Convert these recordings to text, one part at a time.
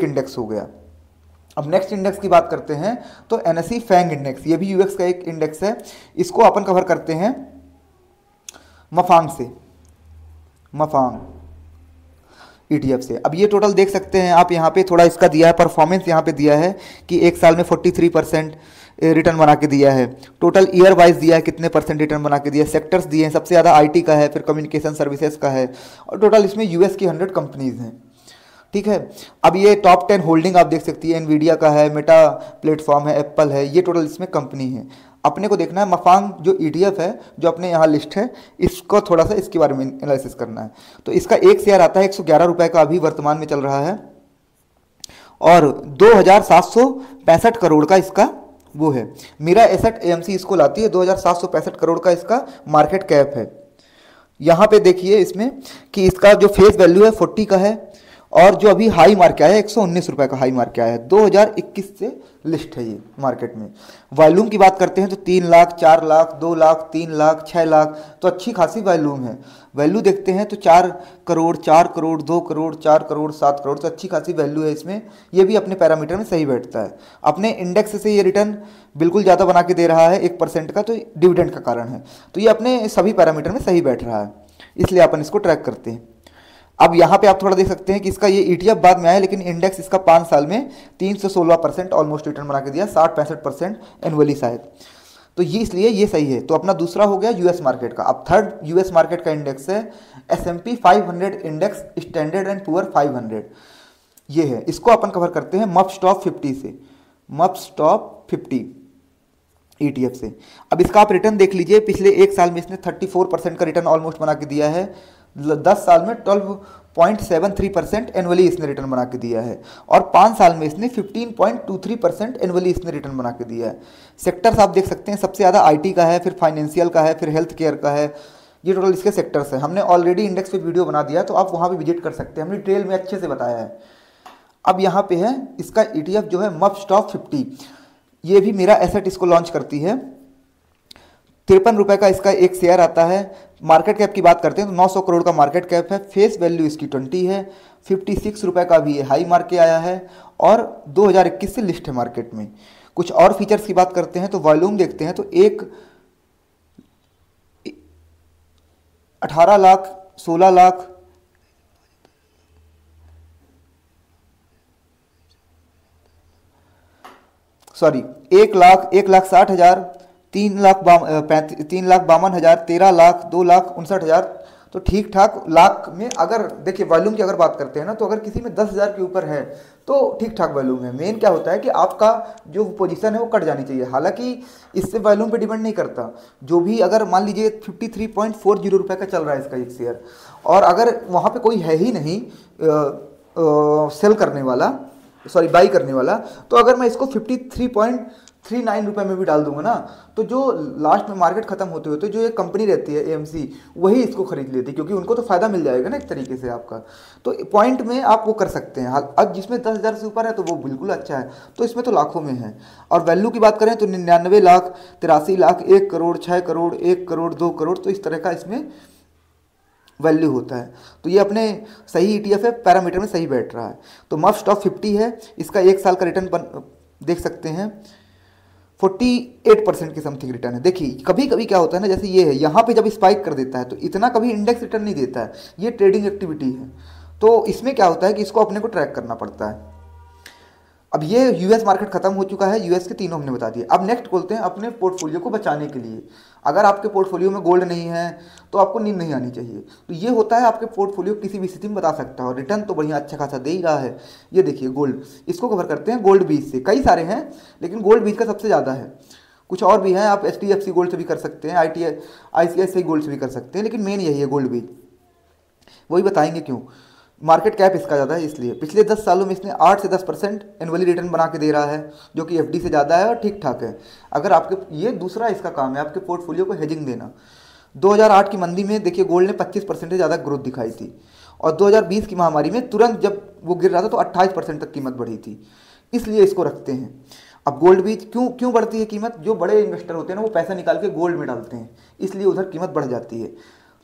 एक इंडेक्स हो गया। अब नेक्स्ट इंडेक्स की बात करते हैं तो एनएसई फैंग इंडेक्स, ये भी यूएक्स का एक इंडेक्स है। इसको अपन कवर करते हैं मफांग से, मफांग ईटीएफ से। अब ये टोटल देख सकते हैं आप, यहाँ पे थोड़ा इसका दिया है परफॉर्मेंस, यहाँ पे दिया है कि एक साल में 43% रिटर्न बना के दिया है। टोटल ईयर वाइज दिया है कितने परसेंट रिटर्न बना के दिया है, सेक्टर्स दिए हैं, सबसे ज़्यादा आईटी का है, फिर कम्युनिकेशन सर्विसेज का है, और टोटल इसमें यूएस की 100 कंपनीज हैं। ठीक है, अब ये टॉप 10 होल्डिंग आप देख सकती है, एनवीडिया का है, मेटा प्लेटफॉर्म है, एप्पल है, ये टोटल इसमें कंपनी है। अपने को देखना है मफांग जो ईटीएफ है, जो अपने यहाँ लिस्ट है, इसको थोड़ा सा इसके बारे में एनालिसिस करना है। तो इसका एक शेयर आता है 111 रुपये का, अभी वर्तमान में चल रहा है, और 2765 करोड़ का इसका वो है। मेरा एसेट एएमसी इसको लाती है, 2765 करोड़ का इसका मार्केट कैप है। यहाँ पे देखिए इसमें कि इसका जो फेस वैल्यू है 40 का है, और जो अभी हाई मार्क आया है 119 रुपये का हाई मार्क आया है, 2021 से लिस्ट है ये मार्केट में। वॉल्यूम की बात करते हैं तो 3 लाख, 4 लाख, 2 लाख, 3 लाख, 6 लाख, तो अच्छी खासी वॉल्यूम है। वैल्यू देखते हैं तो 4 करोड़, 4 करोड़, 2 करोड़, 4 करोड़, 7 करोड़, तो अच्छी खासी वैल्यू है इसमें। ये भी अपने पैरामीटर में सही बैठता है। अपने इंडेक्स से ये रिटर्न बिल्कुल ज़्यादा बना के दे रहा है 1% का, तो डिविडेंड का कारण है। तो ये अपने सभी पैरामीटर में सही बैठ रहा है, इसलिए अपन इसको ट्रैक करते हैं। अब यहाँ पे आप थोड़ा देख सकते हैं कि इसका ये ईटीएफ बाद में आया, लेकिन इंडेक्स इसका 5 साल में 316% ऑलमोस्ट रिटर्न बना के दिया, 60-65% एनुअली शायद। तो ये इसलिए ये सही है। तो अपना दूसरा हो गया यूएस मार्केट का। अब थर्ड यूएस मार्केट का इंडेक्स है S&P 500 index, standard and poor 500, ये है। इसको अपन कवर करते हैं मफस्टॉप 50 से, मफस्टॉप 50 ईटीएफ से। अब इसका आप रिटर्न देख लीजिए, पिछले एक साल में इसने 34% का रिटर्न ऑलमोस्ट बना के दिया है, 10 साल में 12.73% एनुअली इसने रिटर्न बना के दिया है, और 5 साल में इसने 15.23% एनुअली इसने रिटर्न बना के दिया है। सेक्टर्स आप देख सकते हैं, सबसे ज़्यादा आईटी का है, फिर फाइनेंशियल का है, फिर हेल्थ केयर का है। ये टोटल इसके सेक्टर्स है। हमने ऑलरेडी इंडेक्स पे वीडियो बना दिया है, तो आप वहाँ पे विजिट कर सकते हैं, हमने डिटेल में अच्छे से बताया है। अब यहाँ पे है इसका ईटीएफ जो है मफस्टॉप 50, ये भी मेरा एसेट इसको लॉन्च करती है। 53 रुपये का इसका एक शेयर आता है। मार्केट कैप की बात करते हैं तो 900 करोड़ का मार्केट कैप है। फेस वैल्यू इसकी 20 है। 56 रुपये का भी ये हाई मार्क के आया है, और 2021 से लिस्ट है मार्केट में। कुछ और फीचर्स की बात करते हैं तो वॉल्यूम देखते हैं तो 18 लाख, 16 लाख, सॉरी 1,60,000, 3,52,000, 13 लाख, 2,59,000, तो ठीक ठाक लाख में। अगर देखिए वॉल्यूम की अगर बात करते हैं ना, तो अगर किसी में 10,000 के ऊपर है तो ठीक ठाक वॉल्यूम है। मेन क्या होता है कि आपका जो पोजीशन है वो कट जानी चाहिए, हालांकि इससे वॉल्यूम पे डिपेंड नहीं करता। जो भी अगर मान लीजिए 53.40 रुपये का चल रहा है इसका एक शेयर, और अगर वहाँ पे कोई है ही नहीं सेल करने वाला, सॉरी बाई करने वाला, तो अगर मैं इसको 53.39 रुपये में भी डाल दूंगा ना, तो जो लास्ट में मार्केट खत्म होते होते जो ये कंपनी रहती है एएमसी, वही इसको खरीद लेती है, क्योंकि उनको तो फायदा मिल जाएगा ना एक तरीके से आपका। तो पॉइंट में आप वो कर सकते हैं। अब जिसमें 10,000 से ऊपर है तो वो बिल्कुल अच्छा है, तो इसमें तो लाखों में है। और वैल्यू की बात करें तो 99 लाख, 83 लाख, 1 करोड़, 6 करोड़, 1 करोड़, 2 करोड़, तो इस तरह का इसमें वैल्यू होता है। तो ये अपने सही ईटीएफ है, पैरामीटर में सही बैठ रहा है। तो मफस्टॉप 50 है, इसका एक साल का रिटर्न देख सकते हैं 48% के समथिंग रिटर्न है। देखिए कभी कभी क्या होता है ना, जैसे ये है, यहाँ पे जब स्पाइक कर देता है तो इतना कभी इंडेक्स रिटर्न नहीं देता है, ये ट्रेडिंग एक्टिविटी है। तो इसमें क्या होता है कि इसको अपने को ट्रैक करना पड़ता है। अब ये यूएस मार्केट खत्म हो चुका है, यूएस के तीनों हमने बता दिए। अब नेक्स्ट बोलते हैं अपने पोर्टफोलियो को बचाने के लिए। अगर आपके पोर्टफोलियो में गोल्ड नहीं है तो आपको नींद नहीं आनी चाहिए। तो ये होता है आपके पोर्टफोलियो किसी भी स्थिति में बता सकता है, और रिटर्न तो बढ़िया अच्छा खासा दे ही रहा है। ये देखिए गोल्ड, इसको कवर करते हैं गोल्ड बीज से। कई सारे हैं लेकिन गोल्ड बीज का सबसे ज़्यादा है। कुछ और भी हैं, आप HDFC गोल्ड से भी कर सकते हैं, ICICI गोल्ड से भी कर सकते हैं, लेकिन मेन यही है गोल्ड बीज। वही बताएंगे क्यों। मार्केट कैप इसका ज़्यादा है, इसलिए पिछले 10 सालों में इसने 8 से 10% एनुअली रिटर्न बना के दे रहा है, जो कि FD से ज़्यादा है और ठीक ठाक है। अगर आपके, ये दूसरा इसका काम है आपके पोर्टफोलियो को हेजिंग देना। 2008 की मंदी में देखिए गोल्ड ने 25% से ज़्यादा ग्रोथ दिखाई थी, और 2020 की महामारी में तुरंत जब वो गिर रहा था तो 28% तक कीमत बढ़ी थी, इसलिए इसको रखते हैं। अब गोल्ड बीज क्यों बढ़ती है कीमत, जो बड़े इन्वेस्टर होते हैं ना वो पैसा निकाल के गोल्ड में डालते हैं, इसलिए उधर कीमत बढ़ जाती है।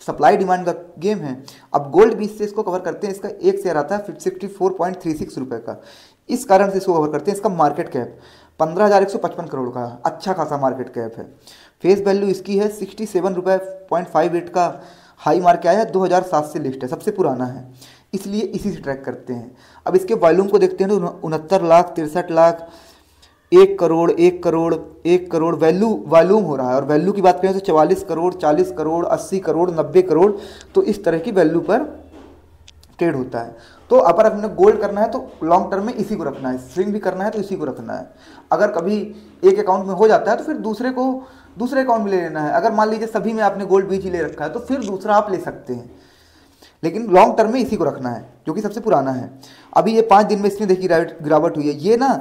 सप्लाई डिमांड का गेम है। अब गोल्ड बीच से इसको कवर करते हैं, इसका एक शेयर आता है 64.36 रुपये का, इस कारण से इसको कवर करते हैं। इसका मार्केट कैप 15,155 करोड़ का, अच्छा खासा मार्केट कैप है। फेस वैल्यू इसकी है 67 रुपये 0.58 का, हाई मार्क आया है 2007 से लिस्ट है, सबसे पुराना है, इसलिए इसी से ट्रैक करते हैं। अब इसके वॉल्यूम को देखते हैं तो 69 लाख, 63 लाख, 1 करोड़, 1 करोड़, 1 करोड़ वॉल्यूम हो रहा है। और वैल्यू की बात करें तो 44 करोड़, 40 करोड़, 80 करोड़, 90 करोड़, तो इस तरह की वैल्यू पर ट्रेड होता है। तो अगर अपने गोल्ड करना है तो लॉन्ग टर्म में इसी को रखना है, स्विंग भी करना है तो इसी को रखना है। अगर कभी एक अकाउंट में हो जाता है तो फिर दूसरे अकाउंट में ले लेना है। अगर मान लीजिए सभी में आपने गोल्ड बीच ही ले रखा है तो फिर दूसरा आप ले सकते हैं, लेकिन लॉन्ग टर्म में इसी को रखना है जो कि सबसे पुराना है। अभी ये 5 दिन में इसमें देखिए गिरावट हुई है। ये ना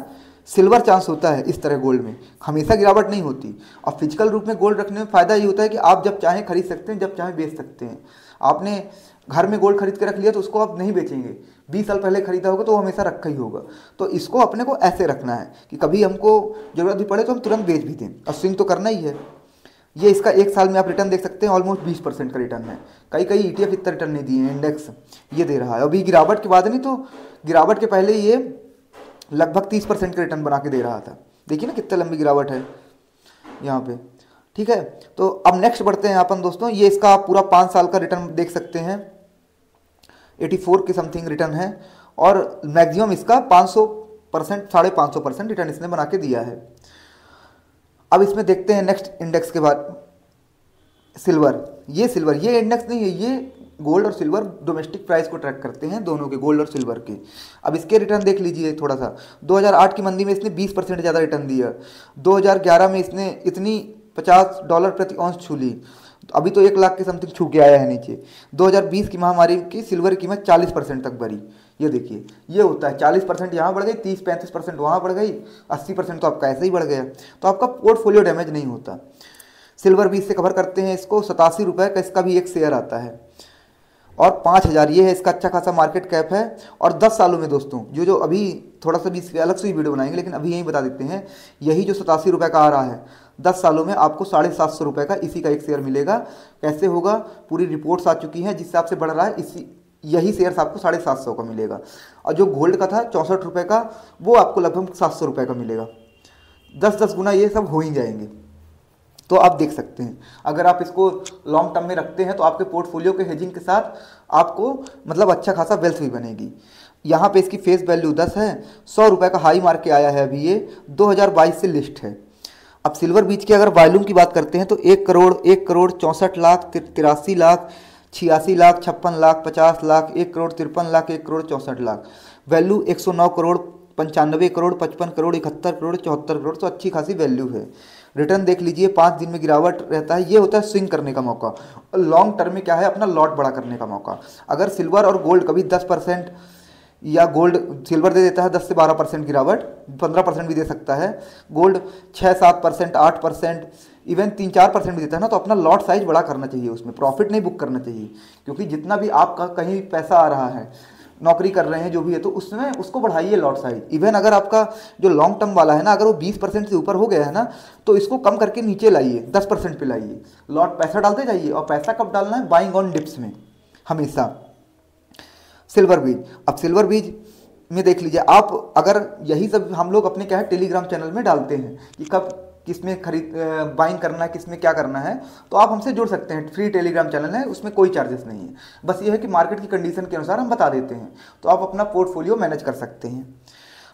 सिल्वर चांस होता है इस तरह गोल्ड में, हमेशा गिरावट नहीं होती। और फिजिकल रूप में गोल्ड रखने में फ़ायदा ये होता है कि आप जब चाहें खरीद सकते हैं, जब चाहें बेच सकते हैं। आपने घर में गोल्ड खरीद के रख लिया तो उसको आप नहीं बेचेंगे, 20 साल पहले खरीदा होगा तो वो हमेशा रखा ही होगा। तो इसको अपने को ऐसे रखना है कि कभी हमको ज़रूरत भी पड़े तो हम तुरंत बेच भी दें, और स्विंग तो करना ही है। ये इसका 1 साल में आप रिटर्न देख सकते हैं, ऑलमोस्ट 20% का रिटर्न है। कई ETF इतना रिटर्न नहीं दिए हैं, इंडेक्स ये दे रहा है। अभी गिरावट के बाद नहीं तो गिरावट के पहले ये लगभग 30% का रिटर्न बना के दे रहा था। देखिए ना कितना लंबी गिरावट है यहाँ पे, ठीक है। तो अब नेक्स्ट बढ़ते हैं अपन दोस्तों, ये इसका आप पूरा 5 साल का रिटर्न देख सकते हैं, 84 के समथिंग रिटर्न है, और मैक्सिमम इसका 500%, 550% रिटर्न इसने बना के दिया है। अब इसमें देखते हैं नेक्स्ट इंडेक्स के बाद सिल्वर। ये इंडेक्स नहीं है, ये गोल्ड और सिल्वर डोमेस्टिक प्राइस को ट्रैक करते हैं, दोनों के, गोल्ड और सिल्वर के। अब इसके रिटर्न देख लीजिए थोड़ा सा। 2008 की मंदी में इसने 20% ज़्यादा रिटर्न दिया। 2011 में इसने इतनी $50 प्रति औंस छू ली, तो अभी तो 1 लाख के समथिंग छू के आया है नीचे। 2020 की महामारी की सिल्वर की कीमत 40% तक बढ़ी। ये देखिए, ये होता है 40% यहाँ बढ़ गई, 30-35% वहाँ बढ़ गई, 80% तो आपका ऐसे ही बढ़ गया, तो आपका पोर्टफोलियो डैमेज नहीं होता। सिल्वर भी इससे कवर करते हैं इसको, 87 रुपये का इसका भी एक शेयर आता है, और 5,000 ये है इसका, अच्छा खासा मार्केट कैप है। और 10 सालों में दोस्तों जो अभी थोड़ा सा भी इसके अलग से ही वीडियो बनाएंगे, लेकिन अभी यही बता देते हैं, यही जो 87 रुपये का आ रहा है, 10 सालों में आपको 750 रुपये का इसी का एक शेयर मिलेगा। कैसे होगा, पूरी रिपोर्ट्स आ चुकी हैं, जिस हिसाब से बढ़ रहा है यही शेयर्स आपको 750 का मिलेगा। और जो गोल्ड का था 64 रुपये का, वो आपको लगभग 700 रुपये का मिलेगा। 10-10 गुना ये सब हो ही जाएंगे। तो आप देख सकते हैं, अगर आप इसको लॉन्ग टर्म में रखते हैं तो आपके पोर्टफोलियो के हेजिंग के साथ आपको मतलब अच्छा खासा वेल्थ भी बनेगी। यहाँ पे इसकी फेस वैल्यू 10 है, 100 रुपये का हाई मार्क के आया है, अभी ये 2022 से लिस्ट है। अब सिल्वर बीच की अगर वॉल्यूम की बात करते हैं तो 1 करोड़, 1 करोड़ 64 लाख, 83 लाख, 86 लाख, 56 लाख, 50 लाख, 1 करोड़ 53 लाख, 1 करोड़ 64 लाख। वैल्यू 109 करोड़, 95 करोड़, 55 करोड़, 71 करोड़, 74 करोड़, तो अच्छी खासी वैल्यू है। रिटर्न देख लीजिए, 5 दिन में गिरावट रहता है, ये होता है स्विंग करने का मौका। और लॉन्ग टर्म में क्या है, अपना लॉट बड़ा करने का मौका। अगर सिल्वर और गोल्ड कभी 10% या गोल्ड सिल्वर दे देता है 10 से 12% गिरावट, 15% भी दे सकता है, गोल्ड 6-7%, 8%, इवन 3-4% भी देता है ना, तो अपना लॉट साइज बड़ा करना चाहिए, उसमें प्रॉफिट नहीं बुक करना चाहिए। क्योंकि जितना भी आपका कहीं पैसा आ रहा है, नौकरी कर रहे हैं जो भी है, तो उसमें उसको बढ़ाइए लॉट साइज। इवन अगर आपका जो लॉन्ग टर्म वाला है ना, अगर वो 20% से ऊपर हो गया है ना, तो इसको कम करके नीचे लाइए, 10% पे लाइए। लॉट पैसा डालते जाइए, और पैसा कब डालना है, बाइंग ऑन डिप्स में हमेशा। सिल्वर बीज, अब सिल्वर बीज में देख लीजिए आप, अगर यही सब हम लोग अपने क्या है टेलीग्राम चैनल में डालते हैं कि कब किसमें खरीद बाइंग करना है, किसमें क्या करना है, तो आप हमसे जुड़ सकते हैं। फ्री टेलीग्राम चैनल है, उसमें कोई चार्जेस नहीं है, बस ये है कि मार्केट की कंडीशन के अनुसार हम बता देते हैं, तो आप अपना पोर्टफोलियो मैनेज कर सकते हैं।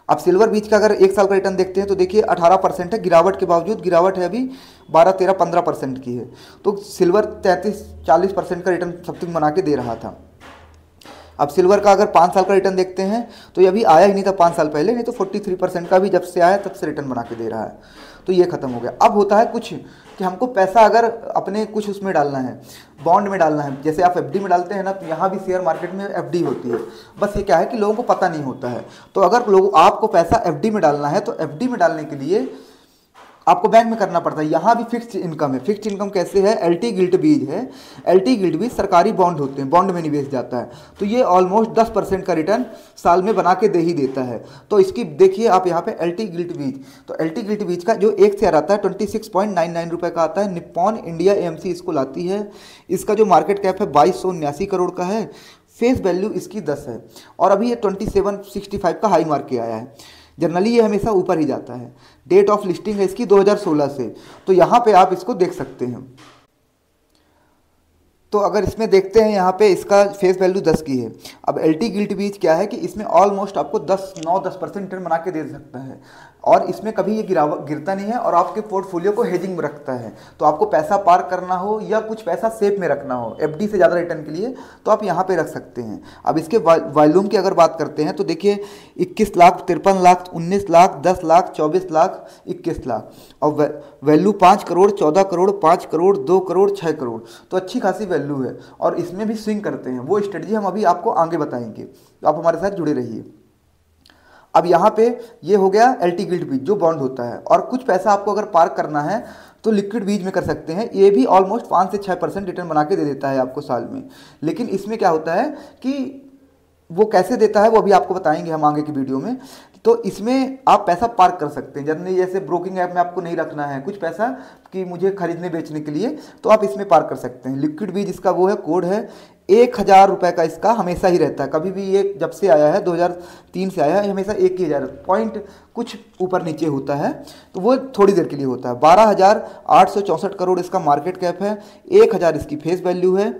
अब सिल्वर बीच का अगर 1 साल का रिटर्न देखते हैं तो देखिए 18% है, गिरावट के बावजूद गिरावट है अभी 12-13-15% की है। तो सिल्वर 33-40% का रिटर्न समथिंग बना के दे रहा था। अब सिल्वर का अगर 5 साल का रिटर्न देखते हैं तो ये अभी आया ही नहीं था 5 साल पहले, नहीं तो 43% का भी जब से आया तब से रिटर्न बना के दे रहा है, तो ये खत्म हो गया। अब होता है कुछ कि हमको पैसा अगर अपने कुछ उसमें डालना है, बॉन्ड में डालना है, जैसे आप एफडी में डालते हैं ना, तो यहाँ भी शेयर मार्केट में एफडी होती है। बस ये क्या है कि लोगों को पता नहीं होता है, तो अगर आपको पैसा एफडी में डालना है तो एफडी में डालने के लिए आपको बैंक में करना पड़ता है। यहाँ भी फिक्स्ड इनकम है। फिक्स्ड इनकम कैसे है? एलटी गिल्ट बीज है। एलटी गिल्ट बीज सरकारी बॉन्ड होते हैं, बॉन्ड में निवेश जाता है, तो ये ऑलमोस्ट 10% का रिटर्न साल में बना के दे ही देता है। तो इसकी देखिए आप यहाँ पे एलटी गिल्ट बीज, तो एलटी गिल्ट बीज का जो एक शेयर आता है 26.99 रुपये का आता है। निप्पॉन इंडिया एएमसी इसको लाती है। इसका जो मार्केट कैप है 2279 करोड़ का है। फेस वैल्यू इसकी 10 है और अभी ये 2765 का हाई मार्क के आया है। जनरली ये हमेशा ऊपर ही जाता है। डेट ऑफ लिस्टिंग है इसकी 2016 से, तो यहाँ पे आप इसको देख सकते हैं। तो अगर इसमें देखते हैं यहाँ पे इसका फेस वैल्यू 10 की है। अब एलटी गिल्ट बीज क्या है कि इसमें ऑलमोस्ट आपको 10% रिटर्न बना के दे सकता है और इसमें कभी ये गिरता नहीं है और आपके पोर्टफोलियो को हेजिंग में रखता है। तो आपको पैसा पार्क करना हो या कुछ पैसा सेफ में रखना हो एफडी से ज़्यादा रिटर्न के लिए, तो आप यहाँ पे रख सकते हैं। अब इसके वॉल्यूम की अगर बात करते हैं तो देखिए 21 लाख, 53 लाख, 19 लाख, 10 लाख, 24 लाख, 21 लाख और वैल्यू 5 करोड़, 14 करोड़, 5 करोड़, 2 करोड़, 6 करोड़। तो अच्छी खासी वैल्यू है और इसमें भी स्विंग करते हैं। वो स्ट्रेटजी हम अभी आपको आगे बताएंगे, तो आप हमारे साथ जुड़े रहिए। अब यहाँ पे ये हो गया एलटी गिल्ट बीज जो बॉन्ड होता है, और कुछ पैसा आपको अगर पार्क करना है तो लिक्विड बीज में कर सकते हैं। ये भी ऑलमोस्ट 5 से 6% रिटर्न बना के दे देता है आपको साल में। लेकिन इसमें क्या होता है कि वो कैसे देता है वो अभी आपको बताएंगे हम आगे की वीडियो में। तो इसमें आप पैसा पार्क कर सकते हैं। जनरली जैसे ब्रोकिंग ऐप में आपको नहीं रखना है कुछ पैसा कि मुझे खरीदने बेचने के लिए, तो आप इसमें पार्क कर सकते हैं। लिक्विड बीज इसका वो है, कोड है 1000 रुपये का, इसका हमेशा ही रहता है। कभी भी ये जब से आया है 2003 से आया है, हमेशा 1000 पॉइंट कुछ ऊपर नीचे होता है, तो वो थोड़ी देर के लिए होता है। 12,864 करोड़ इसका मार्केट कैप है, 1000 इसकी फेस वैल्यू है।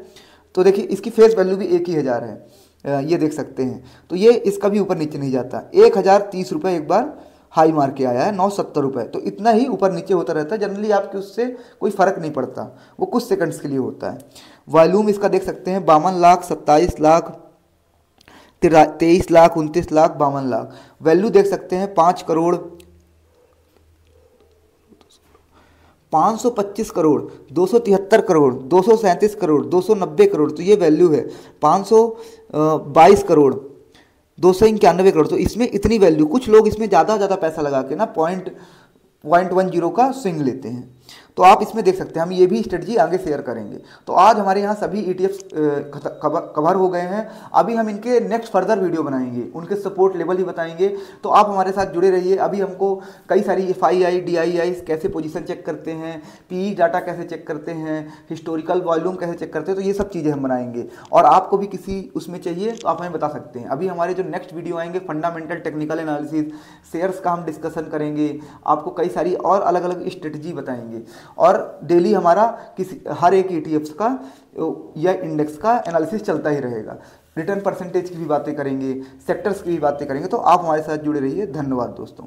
तो देखिए इसकी फेस वैल्यू भी 1000 है, ये देख सकते हैं। तो ये इसका भी ऊपर नीचे नहीं जाता। 1030 रुपये एक बार हाई मार के आया है, 970 रुपये। तो इतना ही ऊपर नीचे होता रहता है। जनरली आपके उससे कोई फ़र्क नहीं पड़ता, वो कुछ सेकंड्स के लिए होता है। वॉल्यूम इसका देख सकते हैं 52 लाख, 27 लाख, 23 लाख, 29 लाख, 52 लाख। वैल्यू देख सकते हैं 5 करोड़, 525 करोड़, 273 करोड़, 237 करोड़, 290 करोड़। तो ये वैल्यू है 522 करोड़, 291 करोड़। तो इसमें इतनी वैल्यू, कुछ लोग इसमें ज़्यादा पैसा लगा के ना 0.10 का स्विंग लेते हैं। तो आप इसमें देख सकते हैं, हम ये भी स्ट्रेटजी आगे शेयर करेंगे। तो आज हमारे यहाँ सभी ETFs कवर हो गए हैं। अभी हम इनके नेक्स्ट फर्दर वीडियो बनाएंगे, उनके सपोर्ट लेवल ही बताएंगे। तो आप हमारे साथ जुड़े रहिए। अभी हमको कई सारी FII, DII कैसे पोजीशन चेक करते हैं, PE डाटा कैसे चेक करते हैं, हिस्टोरिकल वॉल्यूम कैसे चेक करते हैं, तो ये सब चीज़ें हम बनाएंगे। और आपको भी किसी उसमें चाहिए तो आप हमें बता सकते हैं। अभी हमारे जो नेक्स्ट वीडियो आएंगे फंडामेंटल टेक्निकल एनालिसिस, शेयर्स का हम डिस्कशन करेंगे, आपको कई सारी और अलग अलग स्ट्रेटजी बताएंगे। और डेली हमारा हर एक ETFs का या इंडेक्स का एनालिसिस चलता ही रहेगा। रिटर्न परसेंटेज की भी बातें करेंगे, सेक्टर्स की भी बातें करेंगे। तो आप हमारे साथ जुड़े रहिए। धन्यवाद दोस्तों।